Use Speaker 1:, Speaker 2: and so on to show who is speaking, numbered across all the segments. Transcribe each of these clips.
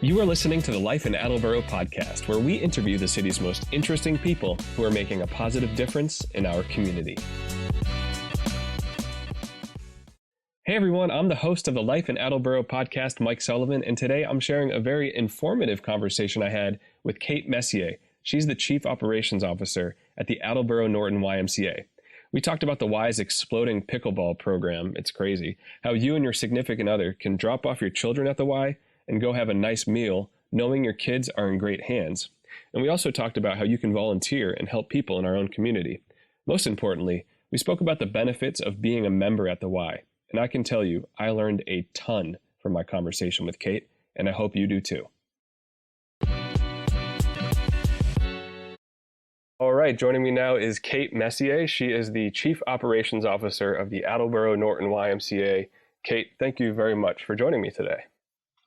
Speaker 1: You are listening to the Life in Attleboro podcast, where we interview the city's most interesting people who are making a positive difference in our community. Hey everyone, I'm the host of the Life in Attleboro podcast, Mike Sullivan, and today I'm sharing a very informative conversation I had with Kate Messier. She's the Chief Operations Officer at the Attleboro Norton YMCA. We talked about the Y's exploding pickleball program. It's crazy. How you and your significant other can drop off your children at the Y and go have a nice meal, knowing your kids are in great hands. And we also talked about how you can volunteer and help people in our own community. Most importantly, we spoke about the benefits of being a member at the Y. And I can tell you, I learned a ton from my conversation with Kate, and I hope you do too. All right, joining me now is Kate Messier. She is the Chief Operations Officer of the Attleboro Norton YMCA. Kate, thank you very much for joining me today.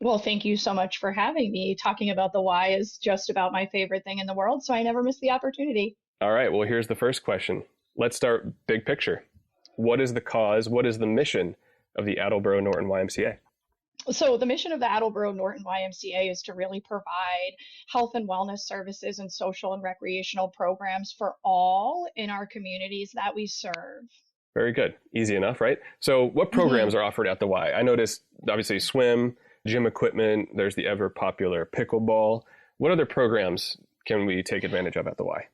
Speaker 2: Well, thank you so much for having me. Talking about the Y is just about my favorite thing in the world, so I never miss the opportunity.
Speaker 1: All right, well, here's the first question. Let's start big picture. What is the cause, what is the mission of the Attleboro Norton YMCA?
Speaker 2: So the mission of the Attleboro Norton YMCA is to really provide health and wellness services and social and recreational programs for all in our communities that we serve.
Speaker 1: Very good. Easy enough, right? So what programs are offered at the Y? I noticed, obviously, swim, gym equipment, there's the ever popular pickleball. What other programs can we take advantage of at the Y?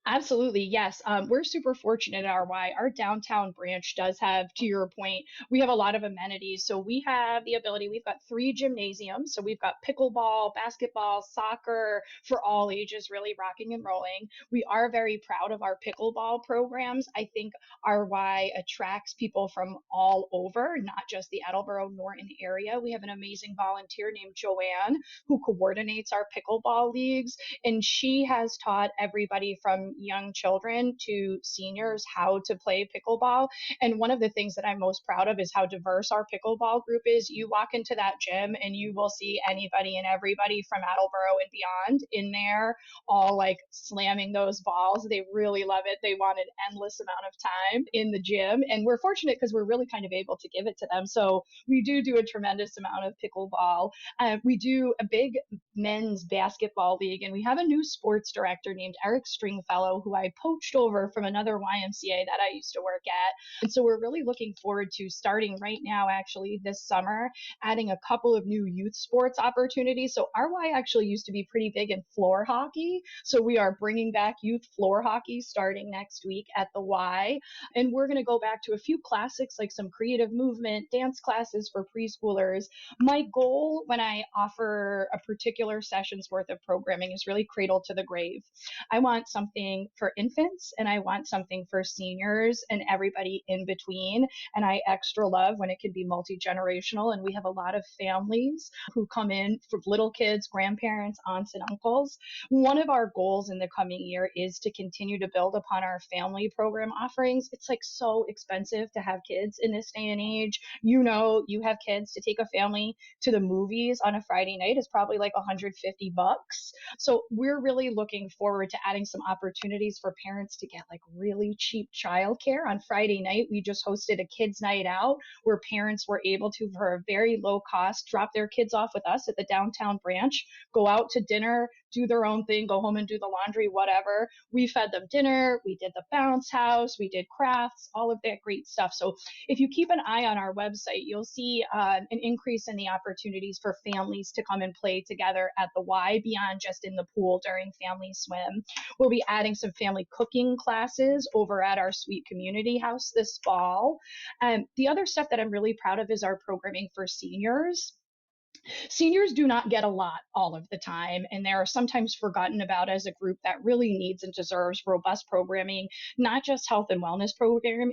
Speaker 2: Absolutely, yes. We're super fortunate at our Y. Our downtown branch does have, to your point, we have a lot of amenities. So we have the ability, we've got 3 gymnasiums. So we've got pickleball, basketball, soccer for all ages, really rocking and rolling. We are very proud of our pickleball programs. I think our Y attracts people from all over, not just the Attleboro Norton area. We have an amazing volunteer named Joanne who coordinates our pickleball leagues, and she has taught everybody from young children to seniors how to play pickleball. And one of the things that I'm most proud of is how diverse our pickleball group is. You walk into that gym and you will see anybody and everybody from Attleboro and beyond in there, all like slamming those balls. They really love it. They want an endless amount of time in the gym. And we're fortunate because we're really kind of able to give it to them. So we do a tremendous amount of pickleball. We do a big men's basketball league, and we have a new sports director named Eric Stringfellow, who I poached over from another YMCA that I used to work at. And so we're really looking forward to starting right now, actually this summer, adding a couple of new youth sports opportunities. So our Y actually used to be pretty big in floor hockey. So we are bringing back youth floor hockey starting next week at the Y. And we're going to go back to a few classics like some creative movement, dance classes for preschoolers. My goal when I offer a particular session's worth of programming is really cradle to the grave. I want something for infants and I want something for seniors and everybody in between. And I extra love when it can be multi-generational. And we have a lot of families who come in for little kids, grandparents, aunts, and uncles. One of our goals in the coming year is to continue to build upon our family program offerings. It's like so expensive to have kids in this day and age. You know, you have kids, to take a family to the movies on a Friday night is probably like $150. So we're really looking forward to adding some opportunities for parents to get like really cheap childcare. On Friday night, we just hosted a kids night out where parents were able to, for a very low cost, drop their kids off with us at the downtown branch, go out to dinner, do their own thing, go home and do the laundry, whatever. We fed them dinner, we did the bounce house, we did crafts, all of that great stuff. So if you keep an eye on our website, you'll see an increase in the opportunities for families to come and play together at the Y beyond just in the pool during family swim. We'll be adding some family cooking classes over at our Sweet Community House this fall. The other stuff that I'm really proud of is our programming for seniors. Seniors do not get a lot all of the time, and they're sometimes forgotten about as a group that really needs and deserves robust programming, not just health and wellness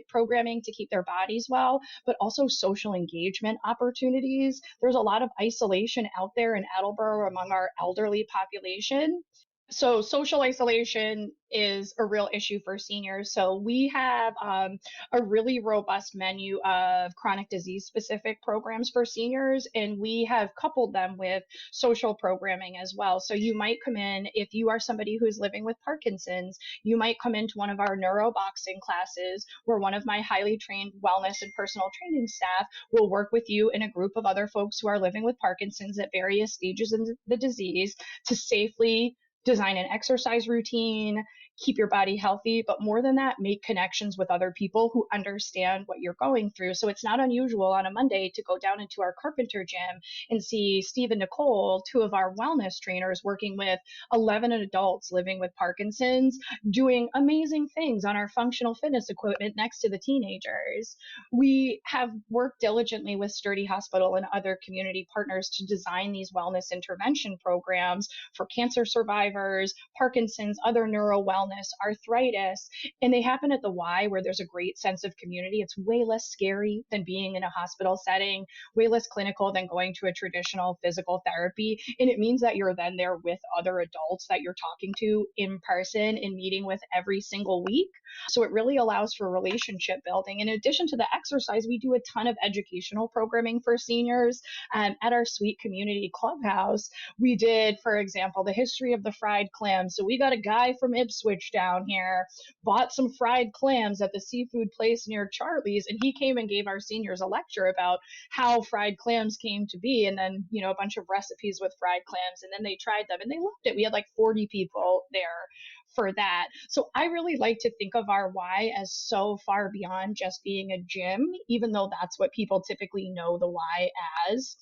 Speaker 2: programming to keep their bodies well, but also social engagement opportunities. There's a lot of isolation out there in Attleboro among our elderly population. So social isolation is a real issue for seniors. So we have a really robust menu of chronic disease specific programs for seniors, and we have coupled them with social programming as well. So you might come in, if you are somebody who's living with Parkinson's, you might come into one of our neuroboxing classes where one of my highly trained wellness and personal training staff will work with you and a group of other folks who are living with Parkinson's at various stages in the disease to safely design an exercise routine, keep your body healthy, but more than that, make connections with other people who understand what you're going through. So it's not unusual on a Monday to go down into our carpenter gym and see Steve and Nicole, two of our wellness trainers, working with 11 adults living with Parkinson's, doing amazing things on our functional fitness equipment next to the teenagers. We have worked diligently with Sturdy Hospital and other community partners to design these wellness intervention programs for cancer survivors, Parkinson's, other neuro wellness, arthritis, and they happen at the Y where there's a great sense of community. It's way less scary than being in a hospital setting, way less clinical than going to a traditional physical therapy. And it means that you're then there with other adults that you're talking to in person and meeting with every single week. So it really allows for relationship building. In addition to the exercise, we do a ton of educational programming for seniors. At our Sweet Community Clubhouse, we did, for example, the history of the fried clams. So we got a guy from Ipswich down here, bought some fried clams at the seafood place near Charlie's, and he came and gave our seniors a lecture about how fried clams came to be, and then, a bunch of recipes with fried clams, and then they tried them and they loved it. We had like 40 people there for that. So I really like to think of our Y as so far beyond just being a gym, even though that's what people typically know the Y as.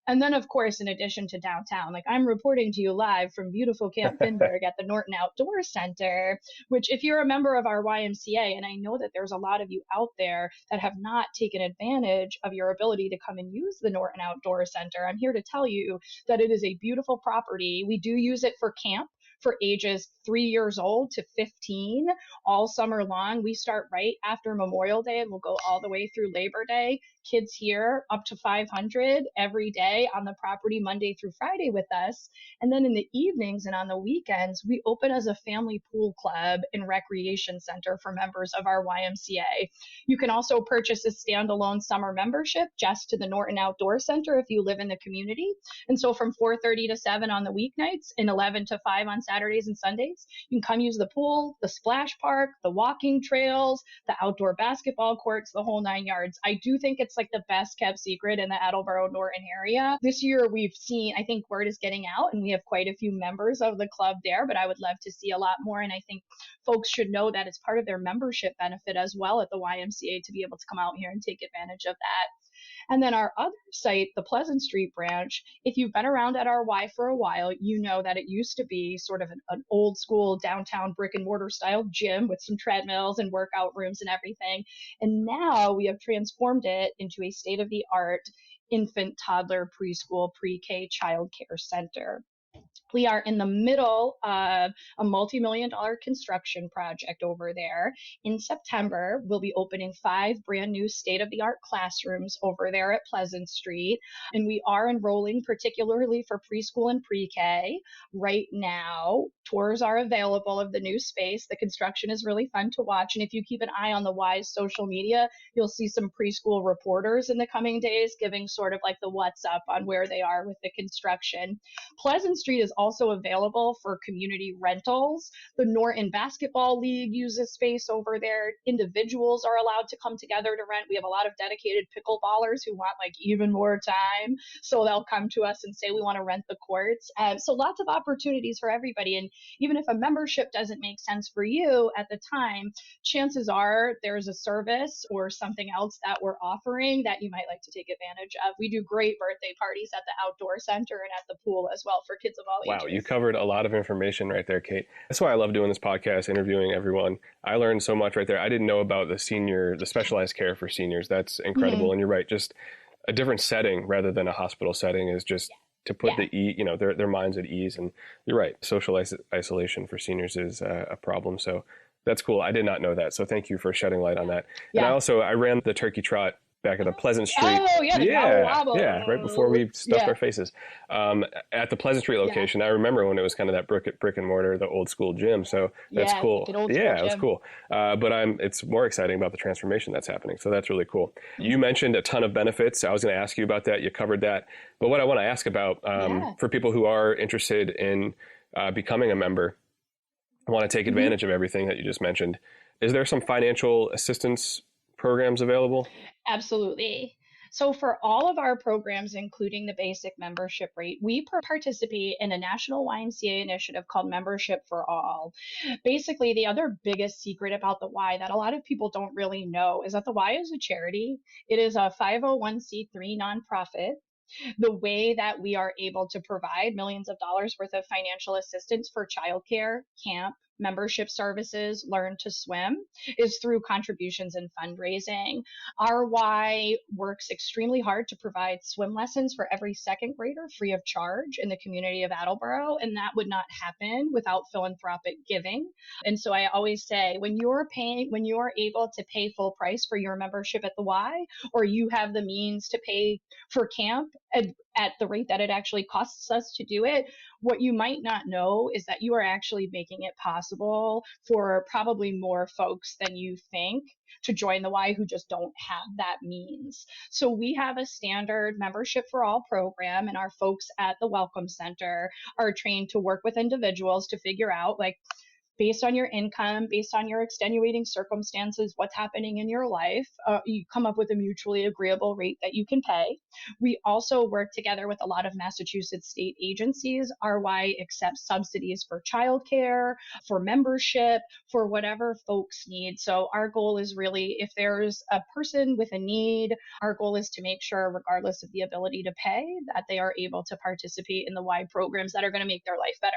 Speaker 2: And then, of course, in addition to downtown, like I'm reporting to you live from beautiful Camp Finberg at the Norton Outdoor Center, which if you're a member of our YMCA, and I know that there's a lot of you out there that have not taken advantage of your ability to come and use the Norton Outdoor Center, I'm here to tell you that it is a beautiful property. We do use it for camp for ages 3 years old to 15 all summer long. We start right after Memorial Day and we'll go all the way through Labor Day. Kids here up to 500 every day on the property Monday through Friday with us. And then in the evenings and on the weekends, we open as a family pool club and recreation center for members of our YMCA. You can also purchase a standalone summer membership just to the Norton Outdoor Center if you live in the community. And so from 4:30 to 7 on the weeknights and 11 to 5 on Saturdays and Sundays, you can come use the pool, the splash park, the walking trails, the outdoor basketball courts, the whole 9 yards. I do think it's like the best kept secret in the Attleboro Norton area. This year we've seen, I think word is getting out and we have quite a few members of the club there, but I would love to see a lot more. And I think folks should know that it's part of their membership benefit as well at the YMCA to be able to come out here and take advantage of that. And then our other site, the Pleasant Street branch, if you've been around at our Y for a while, you know that it used to be sort of an old school downtown brick and mortar style gym with some treadmills and workout rooms and everything. And now we have transformed it into a state of the art infant, toddler, preschool, pre-K child care center. We are in the middle of a multi-million-dollar construction project over there. In September, we'll be opening 5 brand new state-of-the-art classrooms over there at Pleasant Street. And we are enrolling particularly for preschool and pre-K. Right now, tours are available of the new space. The construction is really fun to watch. And if you keep an eye on the Y's social media, you'll see some preschool reporters in the coming days giving sort of like the what's up on where they are with the construction. Pleasant Street is also available for community rentals. The Norton Basketball League uses space over there. Individuals are allowed to come together to rent. We have a lot of dedicated pickleballers who want like even more time. So they'll come to us and say, we want to rent the courts. So lots of opportunities for everybody. And even if a membership doesn't make sense for you at the time, chances are there's a service or something else that we're offering that you might like to take advantage of. We do great birthday parties at the outdoor center and at the pool as well for kids of all ages.
Speaker 1: Wow, you covered a lot of information right there, Kate. That's why I love doing this podcast, interviewing everyone. I learned so much right there. I didn't know about the specialized care for seniors. That's incredible. And you're right, just a different setting rather than a hospital setting is just to put their minds at ease. And you're right, social isolation for seniors is a problem. So that's cool. I did not know that. So thank you for shedding light on that. And I ran the turkey trot back at the Pleasant Street.
Speaker 2: Oh, yeah, the gobble
Speaker 1: Yeah, right before
Speaker 2: wobble.
Speaker 1: we stuffed
Speaker 2: Yeah,
Speaker 1: our faces. At the Pleasant Street
Speaker 2: yeah,
Speaker 1: location, I remember when it was kind of that brick and mortar, the old school gym. So that's
Speaker 2: yeah,
Speaker 1: cool.
Speaker 2: good old school
Speaker 1: Yeah, it was
Speaker 2: gym.
Speaker 1: cool. But it's more exciting about the transformation that's happening. So that's really cool. You mentioned a ton of benefits. I was going to ask you about that. You covered that. But what I want to ask about
Speaker 2: Yeah.
Speaker 1: for people who are interested in becoming a member, want to take
Speaker 2: hmm
Speaker 1: advantage of everything that you just mentioned, is there some financial assistance programs available?
Speaker 2: Absolutely. So, for all of our programs, including the basic membership rate, we participate in a national YMCA initiative called Membership for All. Basically, the other biggest secret about the Y that a lot of people don't really know is that the Y is a charity. It is a 501c3 nonprofit. The way that we are able to provide millions of dollars worth of financial assistance for childcare, camp, membership services, learn to swim is through contributions and fundraising. RY works extremely hard to provide swim lessons for every second grader free of charge in the community of Attleboro, and that would not happen without philanthropic giving. And so I always say when you're able to pay full price for your membership at the Y, or you have the means to pay for camp at the rate that it actually costs us to do it, what you might not know is that you are actually making it possible for probably more folks than you think to join the Y who just don't have that means. So we have a standard membership for all program, and our folks at the Welcome Center are trained to work with individuals to figure out, like, based on your income, based on your extenuating circumstances, what's happening in your life, you come up with a mutually agreeable rate that you can pay. We also work together with a lot of Massachusetts state agencies. RY accepts subsidies for childcare, for membership, for whatever folks need. So our goal is really, if there's a person with a need, our goal is to make sure, regardless of the ability to pay, that they are able to participate in the Y programs that are going to make their life better.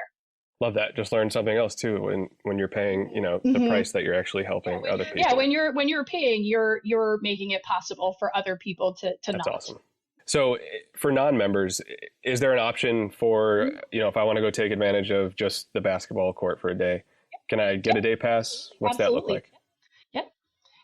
Speaker 1: Love that. Just learn something else too when you're paying, the
Speaker 2: Mm-hmm.
Speaker 1: price that you're actually helping other
Speaker 2: Yeah,
Speaker 1: people.
Speaker 2: when you're paying, you're making it possible for other people to
Speaker 1: That's
Speaker 2: not.
Speaker 1: awesome. So for non-members, is there an option for,
Speaker 2: Mhm.
Speaker 1: if I want to go take advantage of just the basketball court for a day, can I get a
Speaker 2: Yep,
Speaker 1: day pass? What's that look
Speaker 2: absolutely.
Speaker 1: like?
Speaker 2: Yep.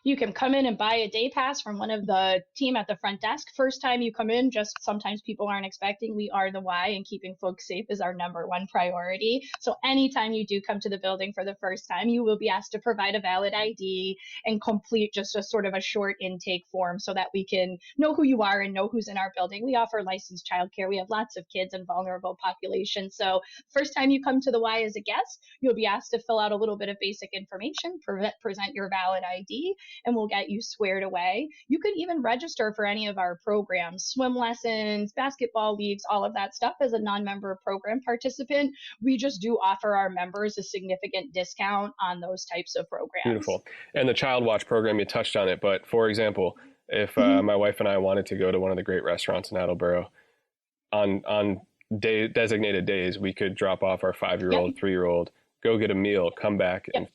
Speaker 2: You can come in and buy a day pass from one of the team at the front desk. First time you come in, just sometimes people aren't expecting. We are the Y, and keeping folks safe is our number one priority. So anytime you do come to the building for the first time, you will be asked to provide a valid ID and complete just a sort of a short intake form so that we can know who you are and know who's in our building. We offer licensed childcare. We have lots of kids and vulnerable populations. So first time you come to the Y as a guest, you'll be asked to fill out a little bit of basic information, present your valid ID, and we'll get you squared away. You could even register for any of our programs, swim lessons, basketball leagues, all of that stuff as a non-member program participant. We just do offer our members a significant discount on those types of programs.
Speaker 1: Beautiful. And the Child Watch program, you touched on it, but for example, if
Speaker 2: Mm-hmm.
Speaker 1: my wife and I wanted to go to one of the great restaurants in Attleboro on designated days, we could drop off our 5 year
Speaker 2: Yep.
Speaker 1: old, 3 year old, go get a meal, come back, and
Speaker 2: Yep.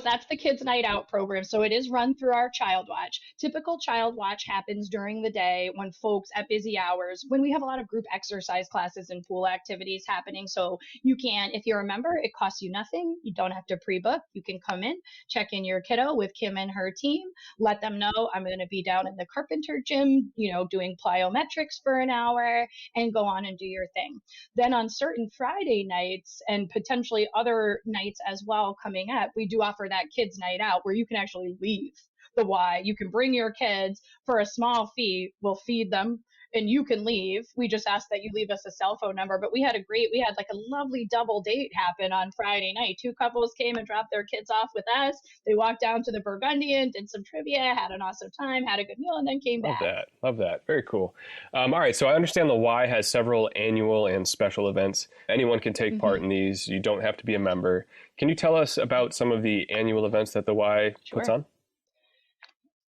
Speaker 2: That's the kids night out program, so it is run through our child watch. Typical child watch happens during the day when folks at busy hours, when we have a lot of group exercise classes and pool activities happening. So you can, if you're a member, it costs you nothing. You don't have to pre-book. You can come in, check in your kiddo with Kim and her team, let them know I'm going to be down in the carpenter gym, doing plyometrics for an hour, and go on and do your thing. Then on certain Friday nights and potentially other nights as well coming up, we do offer that kids night out where you can actually leave the Y. You can bring your kids for a small fee. We'll feed them and you can leave. We just ask that you leave us a cell phone number. But we had like a lovely double date happen on Friday night. Two couples came and dropped their kids off with us. They walked down to the Burgundian, did some trivia, had an awesome time, had a good meal, and then came
Speaker 1: love
Speaker 2: back.
Speaker 1: that. Love that. Very cool. All right. So I understand the Y has several annual and special events. Anyone can take part
Speaker 2: Mm-hmm.
Speaker 1: in these. You don't have to be a member. Can you tell us about some of the annual events that the Y puts
Speaker 2: Sure.
Speaker 1: on?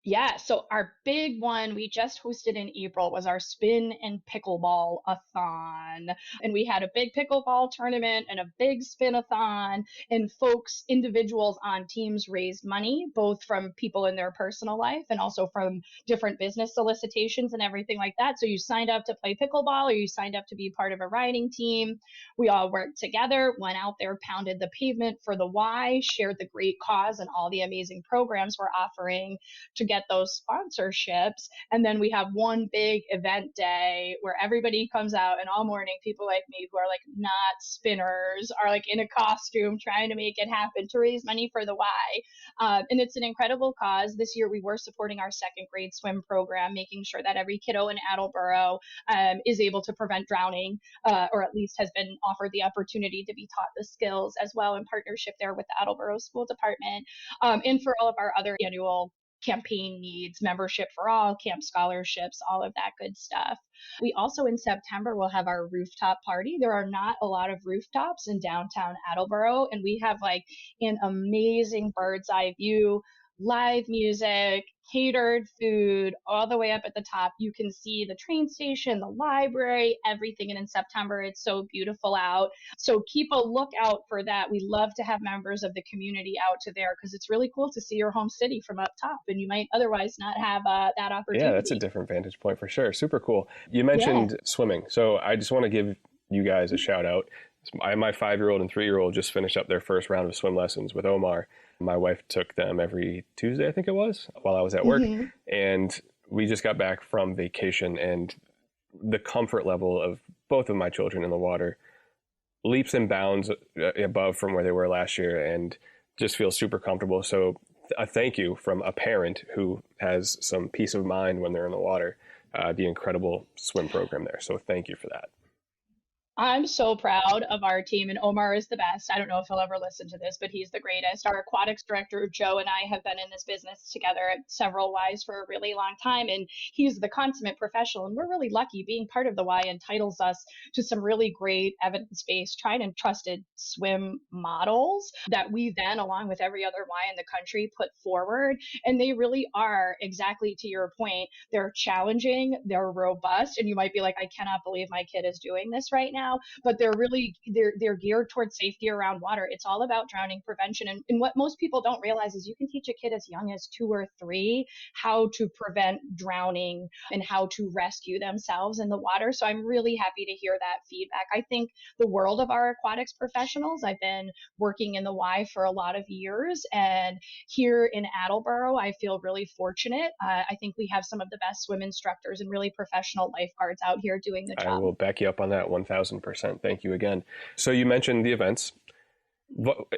Speaker 2: Yeah, so our big one we just hosted in April was our spin and pickleball a-thon. And we had a big pickleball tournament and a big spin-a-thon, and folks, individuals on teams raised money, both from people in their personal life and also from different business solicitations and everything like that. So you signed up to play pickleball or you signed up to be part of a riding team. We all worked together, went out there, pounded the pavement for the Y, shared the great cause and all the amazing programs we're offering to get those sponsorships. And then we have one big event day where everybody comes out, and all morning people like me who are like not spinners are like in a costume trying to make it happen to raise money for the Y. And it's an incredible cause. This year we were supporting our second grade swim program, making sure that every kiddo in Attleboro is able to prevent drowning, or at least has been offered the opportunity to be taught the skills as well, in partnership there with the Attleboro School Department, and for all of our other annual campaign needs, membership for all, camp scholarships, all of that good stuff. We also in September will have our rooftop party. There are not a lot of rooftops in downtown Attleboro, and we have like an amazing bird's eye view, live music, catered food, all the way up at the top. You can see the train station, the library, everything. And in September, it's so beautiful out. So keep a lookout for that. We love to have members of the community out to there because it's really cool to see your home city from up top, and you might otherwise not have that opportunity.
Speaker 1: Yeah, that's a different vantage point for sure. Super cool. You mentioned swimming. So I just want to give you guys a shout out. My 5-year-old and 3-year-old just finished up their first round of swim lessons with Omar. My wife took them every Tuesday, I think it was, while I was at work. And we just got back from vacation, and the comfort level of both of my children in the water leaps and bounds above from where they were last year, and just feel super comfortable. So a thank you from a parent who has some peace of mind when they're in the water, the incredible swim program there. So thank you for that.
Speaker 2: I'm so proud of our team, and Omar is the best. I don't know if he'll ever listen to this, but he's the greatest. Our aquatics director, Joe, and I have been in this business together at several Ys for a really long time, and he's the consummate professional. And we're really lucky. Being part of the Y entitles us to some really great evidence-based, tried and trusted swim models that we then, along with every other Y in the country, put forward. And they really are, exactly to your point, they're challenging, they're robust, and you might be like, I cannot believe my kid is doing this right now. But they're geared towards safety around water. It's all about drowning prevention. And what most people don't realize is you can teach a kid as young as 2 or 3 how to prevent drowning and how to rescue themselves in the water. So I'm really happy to hear that feedback. I think the world of our aquatics professionals, I've been working in the Y for a lot of years, and here in Attleboro, I feel really fortunate. I think we have some of the best swim instructors and really professional lifeguards out here doing the job.
Speaker 1: I will back you up on that 1,000%. Thank you again. So you mentioned the events.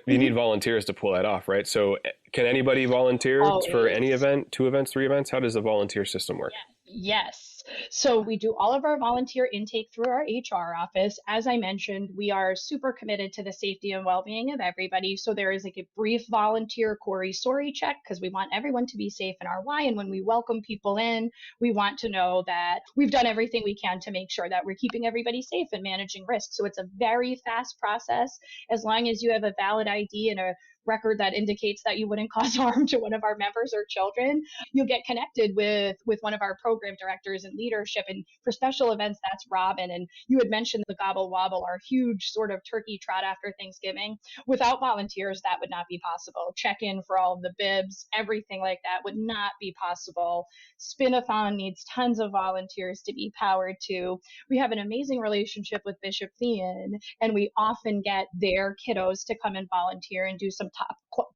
Speaker 1: You need volunteers to pull that off, right? So can anybody volunteer for any event, 2 events, 3 events? How does the volunteer system work?
Speaker 2: Yes. So we do all of our volunteer intake through our HR office. As I mentioned, we are super committed to the safety and well-being of everybody. So there is like a brief volunteer Corey Sorry check because we want everyone to be safe in our Y. And when we welcome people in, we want to know that we've done everything we can to make sure that we're keeping everybody safe and managing risk. So it's a very fast process. As long as you have a valid ID and a record that indicates that you wouldn't cause harm to one of our members or children, you'll get connected with one of our program directors and leadership. And for special events, that's Robin. And you had mentioned the Gobble Wobble, our huge sort of turkey trot after Thanksgiving. Without volunteers, that would not be possible. Check-in for all of the bibs, everything like that would not be possible. Spin-a-thon needs tons of volunteers to be powered to. We have an amazing relationship with Bishop Thean, and we often get their kiddos to come and volunteer and do some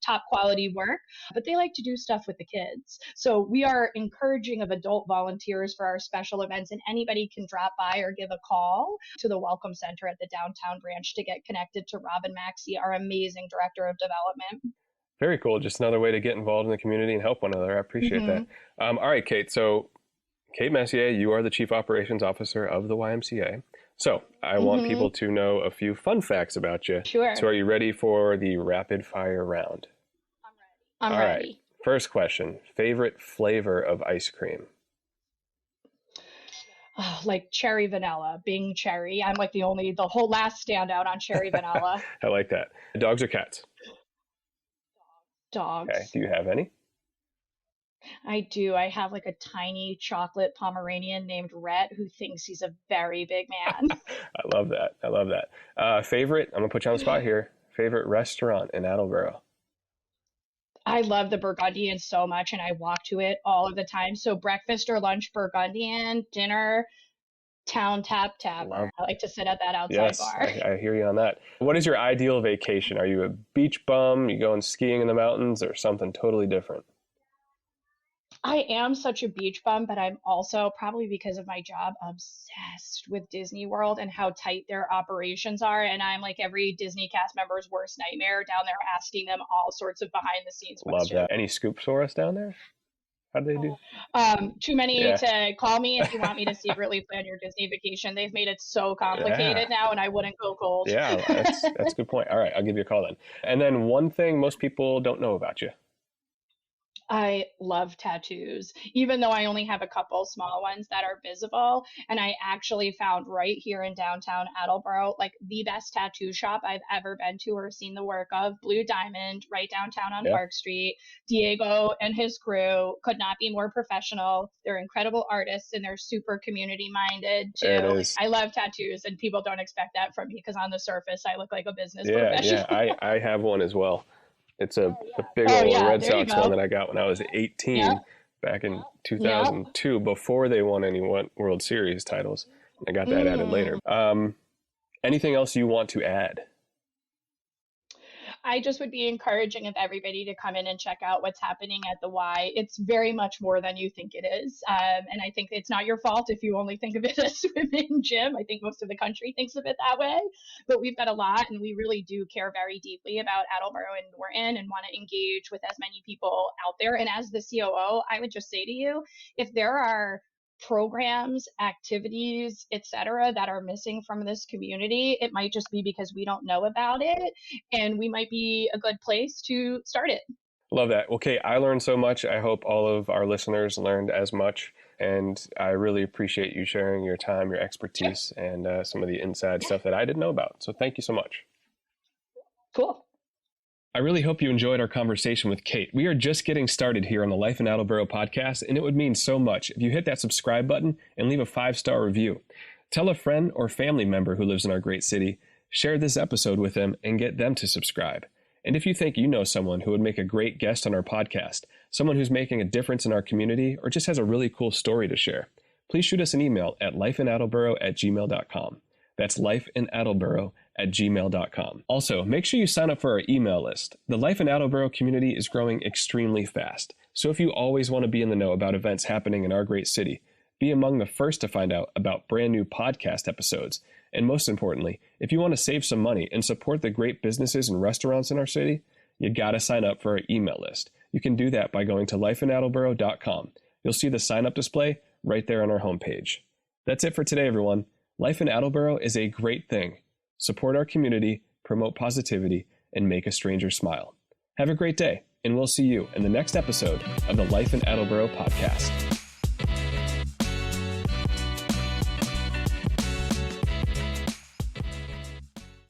Speaker 2: top quality work, but they like to do stuff with the kids. So we are encouraging of adult volunteers for our special events, and anybody can drop by or give a call to the Welcome Center at the downtown branch to get connected to Robin Maxey, our amazing director of development.
Speaker 1: Very cool. Just another way to get involved in the community and help one another. I appreciate that. All right, Kate. So Kate Messier, you are the Chief Operations Officer of the YMCA. So I want people to know a few fun facts about you.
Speaker 2: Sure.
Speaker 1: So are you ready for the rapid fire round?
Speaker 2: I'm ready. All right.
Speaker 1: First question, favorite flavor of ice cream?
Speaker 2: Oh, like cherry vanilla, Bing cherry. I'm like the whole last standout on cherry vanilla.
Speaker 1: I like that. Dogs or cats?
Speaker 2: Dogs.
Speaker 1: Okay. Do you have any?
Speaker 2: I do. I have like a tiny chocolate Pomeranian named Rhett who thinks he's a very big man.
Speaker 1: I love that. I love that. Favorite, I'm going to put you on the spot here. Favorite restaurant in Attleboro?
Speaker 2: I love the Burgundian so much, and I walk to it all of the time. So breakfast or lunch, Burgundian, dinner, Town Tap Tavern. I like to sit at that outside bar.
Speaker 1: I hear you on that. What is your ideal vacation? Are you a beach bum? You going skiing in the mountains or something totally different?
Speaker 2: I am such a beach bum, but I'm also, probably because of my job, obsessed with Disney World and how tight their operations are. And I'm like every Disney cast member's worst nightmare down there, asking them all sorts of behind the scenes
Speaker 1: Love
Speaker 2: questions.
Speaker 1: that. Any scoops for us down there? How do they do?
Speaker 2: Too many
Speaker 1: Yeah.
Speaker 2: to call me if you want me to secretly plan your Disney vacation. They've made it so
Speaker 1: Yeah.
Speaker 2: complicated now, and I wouldn't go cold.
Speaker 1: Yeah, that's a good point. All right, I'll give you a call then. And then one thing most people don't know about you.
Speaker 2: I love tattoos, even though I only have a couple small ones that are visible. And I actually found right here in downtown Attleboro, like the best tattoo shop I've ever been to or seen the work of, Blue Diamond, right downtown on
Speaker 1: Yeah,
Speaker 2: Park Street. Diego and his crew could not be more professional. They're incredible artists and they're super community minded
Speaker 1: there it
Speaker 2: too.
Speaker 1: is.
Speaker 2: I love tattoos, and people don't expect that from me because on the surface, I look like a business
Speaker 1: Yeah.
Speaker 2: professional.
Speaker 1: I have one as well. It's a big
Speaker 2: Oh,
Speaker 1: old
Speaker 2: yeah,
Speaker 1: Red
Speaker 2: there you
Speaker 1: Sox one
Speaker 2: go.
Speaker 1: that I got when I was
Speaker 2: Yep,
Speaker 1: 18 back in
Speaker 2: yep.
Speaker 1: 2002 before they won any World Series titles. I got that added later.
Speaker 2: Mm.
Speaker 1: Anything else you want to add?
Speaker 2: I just would be encouraging of everybody to come in and check out what's happening at the Y. It's very much more than you think it is. And I think it's not your fault if you only think of it as a swimming gym. I think most of the country thinks of it that way. But we've got a lot, and we really do care very deeply about Attleboro and Norton and want to engage with as many people out there. And as the COO, I would just say to you, if there are programs, activities, etc., that are missing from this community, it might just be because we don't know about it, and we might be a good place to start it.
Speaker 1: Love that. Well, Kate, I learned so much. I hope all of our listeners learned as much. And I really appreciate you sharing your time, your
Speaker 2: Sure.
Speaker 1: expertise, and some of the inside stuff that I didn't know about. So thank you so much.
Speaker 2: Cool.
Speaker 1: I really hope you enjoyed our conversation with Kate. We are just getting started here on the Life in Attleboro podcast, and it would mean so much if you hit that subscribe button and leave a 5-star review. Tell a friend or family member who lives in our great city, share this episode with them, and get them to subscribe. And if you think you know someone who would make a great guest on our podcast, someone who's making a difference in our community, or just has a really cool story to share, please shoot us an email at lifeinattleboro@gmail.com. That's lifeinattleboro@gmail.com. Also, make sure you sign up for our email list. The Life in Attleboro community is growing extremely fast. So if you always want to be in the know about events happening in our great city, be among the first to find out about brand new podcast episodes. And most importantly, if you want to save some money and support the great businesses and restaurants in our city, you gotta sign up for our email list. You can do that by going to lifeinattleboro.com. You'll see the sign up display right there on our homepage. That's it for today, everyone. Life in Attleboro is a great thing. Support our community, promote positivity, and make a stranger smile. Have a great day, and we'll see you in the next episode of the Life in Attleboro podcast.